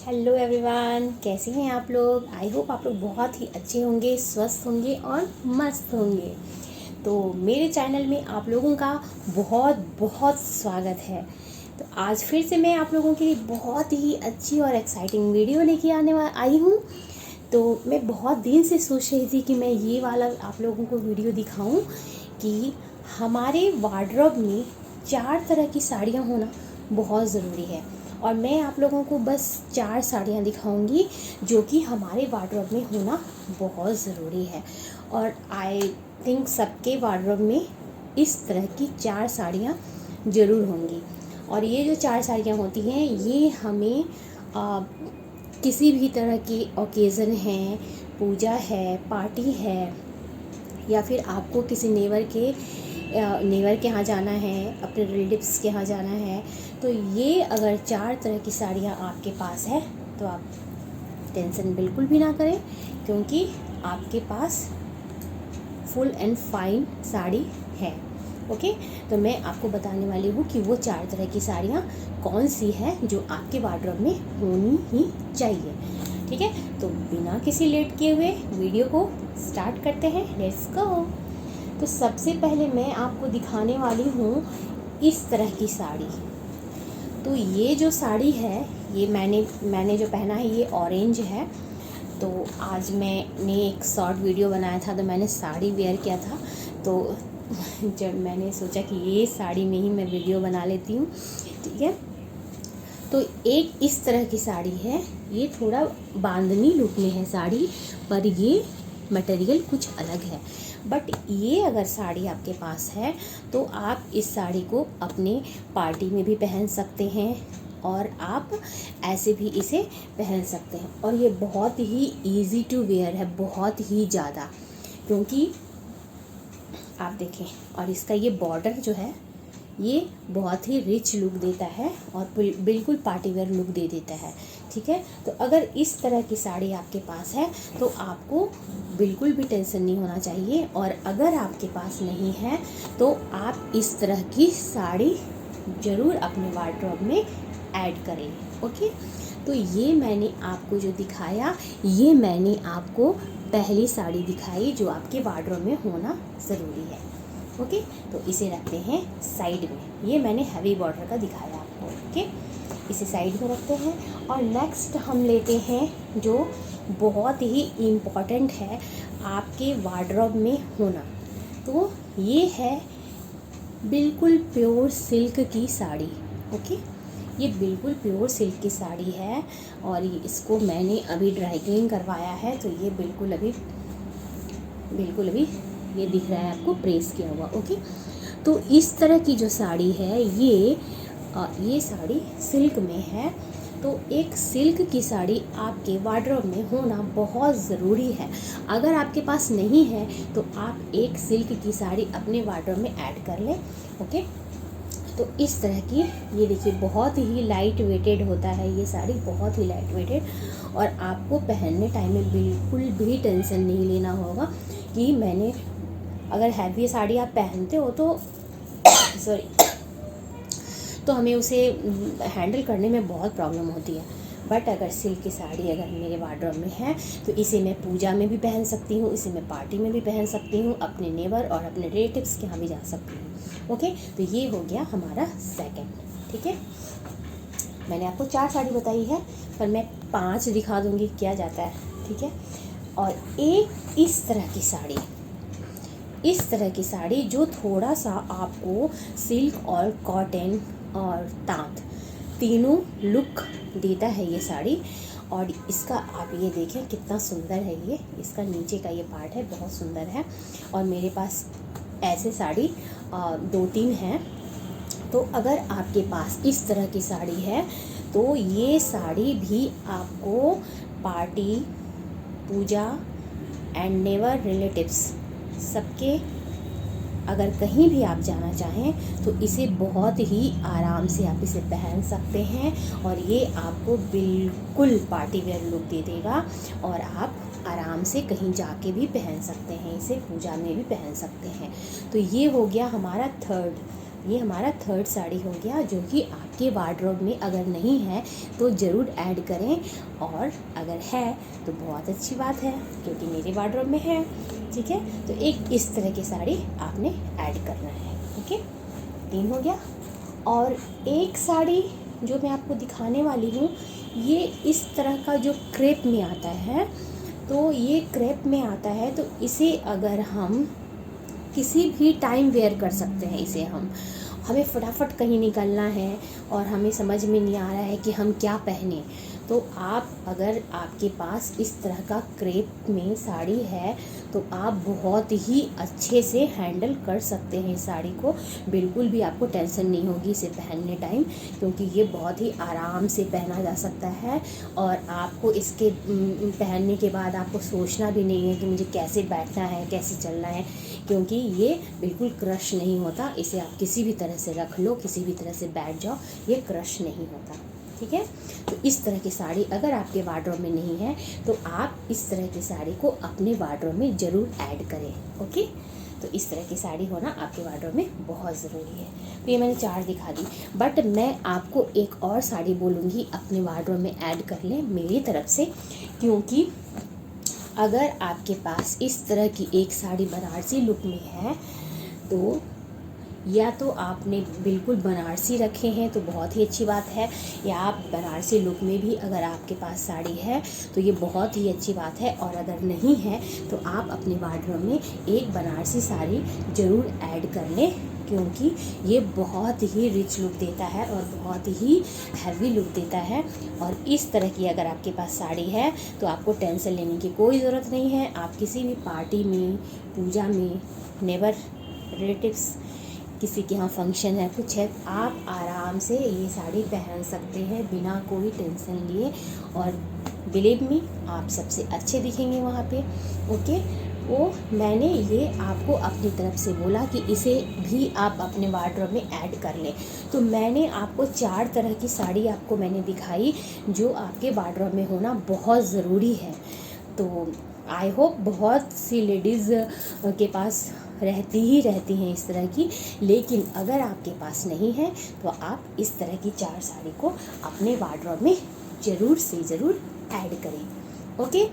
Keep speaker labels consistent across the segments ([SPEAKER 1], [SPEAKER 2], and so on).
[SPEAKER 1] Hello everyone, कैसे हैं आप लोग। आई होप आप लोग बहुत ही अच्छे होंगे, स्वस्थ होंगे और मस्त होंगे। तो मेरे चैनल में आप लोगों का बहुत बहुत स्वागत है। तो आज फिर से मैं आप लोगों के लिए बहुत ही अच्छी और एक्साइटिंग वीडियो लेके आई हूँ। तो मैं बहुत दिन से सोच रही थी कि मैं ये वाला आप लोगों को वीडियो दिखाऊं कि हमारे वार्डरोब में 4 तरह की साड़ियाँ होना बहुत ज़रूरी है। और मैं आप लोगों को बस 4 साड़ियाँ दिखाऊंगी जो कि हमारे वार्डरोब में होना बहुत ज़रूरी है। और आई थिंक सबके वार्डरोब में इस तरह की 4 साड़ियाँ ज़रूर होंगी। और ये जो 4 साड़ियाँ होती हैं ये हमें किसी भी तरह की ओकेज़न है, पूजा है, पार्टी है, या फिर आपको किसी नेवर के यहाँ जाना है, अपने रिलेटिव्स के यहाँ जाना है, तो ये अगर 4 तरह की साड़ियाँ आपके पास है तो आप टेंशन बिल्कुल भी ना करें, क्योंकि आपके पास फुल एंड फाइन साड़ी है। ओके, तो मैं आपको बताने वाली हूँ कि वो 4 तरह की साड़ियाँ कौन सी है जो आपके वार्डरोब में होनी ही चाहिए। ठीक है, तो बिना किसी लेट किए हुए वीडियो को स्टार्ट करते हैं। Let's go. तो सबसे पहले मैं आपको दिखाने वाली हूँ इस तरह की साड़ी। तो ये जो साड़ी है ये मैंने जो पहना है ये ऑरेंज है। तो आज मैंने एक शॉर्ट वीडियो बनाया था तो मैंने साड़ी वेयर किया था। तो जब मैंने सोचा कि ये साड़ी में ही मैं वीडियो बना लेती हूँ। ठीक है, तो एक इस तरह की साड़ी है। ये थोड़ा बांधनी लुक में है साड़ी, पर ये मटेरियल कुछ अलग है। बट ये अगर साड़ी आपके पास है तो आप इस साड़ी को अपने पार्टी में भी पहन सकते हैं और आप ऐसे भी इसे पहन सकते हैं। और ये बहुत ही इजी टू वेयर है, बहुत ही ज़्यादा, क्योंकि आप देखें। और इसका ये बॉर्डर जो है ये बहुत ही रिच लुक देता है और बिल्कुल पार्टी वेयर लुक दे देता है। ठीक है, तो अगर इस तरह की साड़ी आपके पास है तो आपको बिल्कुल भी टेंशन नहीं होना चाहिए। और अगर आपके पास नहीं है तो आप इस तरह की साड़ी ज़रूर अपने वार्डरोब में ऐड करें। ओके, तो ये मैंने आपको जो दिखाया, ये मैंने आपको पहली साड़ी दिखाई जो आपके वार्डरोब में होना ज़रूरी है। ओके, तो इसे रखते हैं साइड में। ये मैंने हैवी बॉर्डर का दिखाया आपको। ओके, इसे साइड में रखते हैं। और नेक्स्ट हम लेते हैं जो बहुत ही इम्पॉर्टेंट है आपके वार्डरोब में होना। तो ये है बिल्कुल प्योर सिल्क की साड़ी। ओके, ये बिल्कुल प्योर सिल्क की साड़ी है और इसको मैंने अभी ड्राई क्लीन करवाया है। तो ये बिल्कुल अभी ये दिख रहा है आपको प्रेस किया हुआ। ओके, तो इस तरह की जो साड़ी है ये साड़ी सिल्क में है। तो एक सिल्क की साड़ी आपके वार्डरोब में होना बहुत ज़रूरी है। अगर आपके पास नहीं है तो आप एक सिल्क की साड़ी अपने वार्डरोब में ऐड कर लें। ओके, तो इस तरह की ये देखिए बहुत ही लाइट वेटेड होता है ये साड़ी, बहुत ही लाइट वेटेड। और आपको पहनने टाइम में बिल्कुल भी टेंशन नहीं लेना होगा कि मैंने, अगर हैवी साड़ी आप पहनते हो तो तो हमें उसे हैंडल करने में बहुत प्रॉब्लम होती है। बट अगर सिल्क की साड़ी अगर मेरे वार्डरोब में है तो इसे मैं पूजा में भी पहन सकती हूँ, इसे मैं पार्टी में भी पहन सकती हूँ, अपने नेबर और अपने रिलेटिव्स के यहाँ भी जा सकती हूँ। ओके, तो ये हो गया हमारा सेकंड। ठीक है, मैंने आपको 4 साड़ी बताई है पर मैं 5 दिखा दूँगी, क्या जाता है। ठीक है, और एक इस तरह की साड़ी जो थोड़ा सा आपको सिल्क और कॉटन और तांत तीनों लुक देता है ये साड़ी। और इसका आप ये देखें कितना सुंदर है ये, इसका नीचे का ये पार्ट है बहुत सुंदर है। और मेरे पास ऐसे साड़ी 2-3 हैं। तो अगर आपके पास इस तरह की साड़ी है तो ये साड़ी भी आपको party, puja and never relatives सबके, अगर कहीं भी आप जाना चाहें तो इसे बहुत ही आराम से आप इसे पहन सकते हैं। और ये आपको बिल्कुल पार्टी वेयर लुक दे देगा और आप आराम से कहीं जाके भी पहन सकते हैं, इसे पूजा में भी पहन सकते हैं। तो ये हो गया हमारा थर्ड ये हमारा थर्ड साड़ी हो गया, जो कि आपके वार्डरोब में अगर नहीं है तो ज़रूर ऐड करें, और अगर है तो बहुत अच्छी बात है क्योंकि मेरे वार्डरोब में है। ठीक है, तो एक इस तरह की साड़ी आपने ऐड करना है। ओके, 3 हो गया। और एक साड़ी जो मैं आपको दिखाने वाली हूँ, ये इस तरह का जो क्रेप में आता है, तो ये क्रेप में आता है, तो इसे अगर हम किसी भी टाइम वेयर कर सकते हैं। इसे हमें फटाफट कहीं निकलना है और हमें समझ में नहीं आ रहा है कि हम क्या पहने, तो आप अगर आपके पास इस तरह का क्रेप में साड़ी है तो आप बहुत ही अच्छे से हैंडल कर सकते हैं इस साड़ी को। बिल्कुल भी आपको टेंशन नहीं होगी इसे पहनने टाइम, क्योंकि ये बहुत ही आराम से पहना जा सकता है, और आपको इसके पहनने के बाद आपको सोचना भी नहीं है कि मुझे कैसे बैठना है, कैसे चलना है, क्योंकि ये बिल्कुल क्रश नहीं होता। इसे आप किसी भी तरह से रख लो, किसी भी तरह से बैठ जाओ, ये क्रश नहीं होता। ठीक है, तो इस तरह की साड़ी अगर आपके वार्डरोब में नहीं है तो आप इस तरह की साड़ी को अपने वार्डरोब में ज़रूर ऐड करें। ओके, तो इस तरह की साड़ी होना आपके वार्डरोब में बहुत ज़रूरी है। तो ये मैंने 4 दिखा दी, बट मैं आपको एक और साड़ी बोलूँगी अपने वार्डरोब में ऐड कर लें मेरी तरफ से, क्योंकि अगर आपके पास इस तरह की एक साड़ी बनारसी लुक में है, तो या तो आपने बिल्कुल बनारसी रखे हैं तो बहुत ही अच्छी बात है, या आप बनारसी लुक में भी अगर आपके पास साड़ी है तो ये बहुत ही अच्छी बात है। और अगर नहीं है तो आप अपने वार्डरोब में एक बनारसी साड़ी ज़रूर ऐड कर लें, क्योंकि ये बहुत ही रिच लुक देता है और बहुत ही हैवी लुक देता है। और इस तरह की अगर आपके पास साड़ी है तो आपको टेंशन लेने की कोई ज़रूरत नहीं है। आप किसी भी पार्टी में, पूजा में, नेबर, रिलेटिव्स, किसी के यहाँ फंक्शन है, कुछ है, आप आराम से ये साड़ी पहन सकते हैं बिना कोई टेंशन लिए, और बिलीव मी आप सबसे अच्छे दिखेंगे वहाँ पे। ओके, वो मैंने ये आपको अपनी तरफ से बोला कि इसे भी आप अपने वार्डरोब में ऐड कर लें। तो मैंने आपको 4 तरह की साड़ी आपको मैंने दिखाई जो आपके वार्डरोब में होना बहुत ज़रूरी है। तो आई होप बहुत सी लेडीज़ के पास रहती हैं इस तरह की, लेकिन अगर आपके पास नहीं है तो आप इस तरह की 4 साड़ी को अपने वार्डरोब में ज़रूर से ज़रूर ऐड करें। ओके,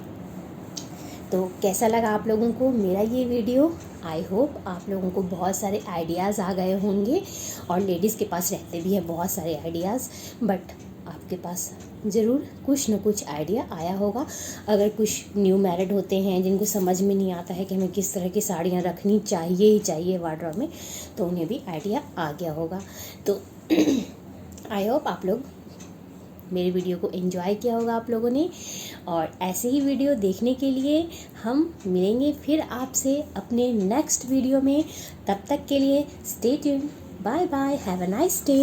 [SPEAKER 1] तो कैसा लगा आप लोगों को मेरा ये वीडियो? आई होप आप लोगों को बहुत सारे आइडियाज़ आ गए होंगे, और लेडीज़ के पास रहते भी हैं बहुत सारे आइडियाज़, बट आपके पास ज़रूर कुछ न कुछ आइडिया आया होगा। अगर कुछ न्यू मैरिड होते हैं जिनको समझ में नहीं आता है कि हमें किस तरह की साड़ियाँ रखनी चाहिए ही चाहिए वार्डरोब में, तो उन्हें भी आइडिया आ गया होगा। तो आई होप आप लोग मेरे वीडियो को एंजॉय किया होगा आप लोगों ने, और ऐसे ही वीडियो देखने के लिए हम मिलेंगे फिर आपसे अपने नेक्स्ट वीडियो में। तब तक के लिए stay tuned, bye bye, have a nice day.